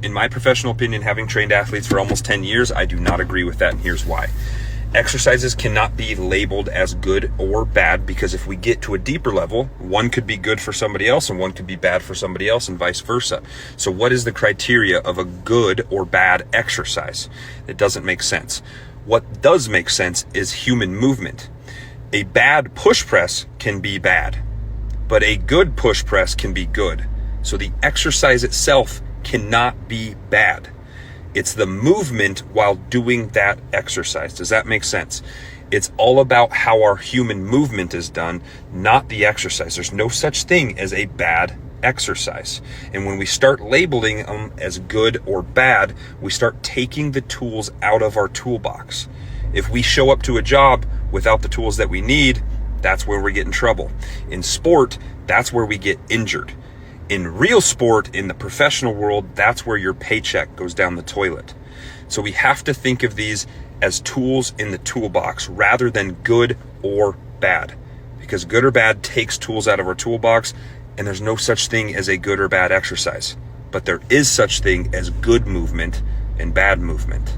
In my professional opinion, having trained athletes for almost 10 years, I do not agree with that, and here's why. Exercises cannot be labeled as good or bad, because if we get to a deeper level, one could be good for somebody else and one could be bad for somebody else, and vice versa. So what is the criteria of a good or bad exercise? It doesn't make sense. What does make sense is human movement. A bad push press can be bad, but a good push press can be good. So the exercise itself cannot be bad. It's the movement while doing that exercise. Does that make sense? It's all about how our human movement is done, not the exercise. There's no such thing as a bad exercise. And when we start labeling them as good or bad, we start taking the tools out of our toolbox. If we show up to a job without the tools that we need, that's where we get in trouble. In sport, that's where we get injured. In real sport, in the professional world, that's where your paycheck goes down the toilet. So we have to think of these as tools in the toolbox rather than good or bad, because good or bad takes tools out of our toolbox, and there's no such thing as a good or bad exercise. But there is such thing as good movement and bad movement.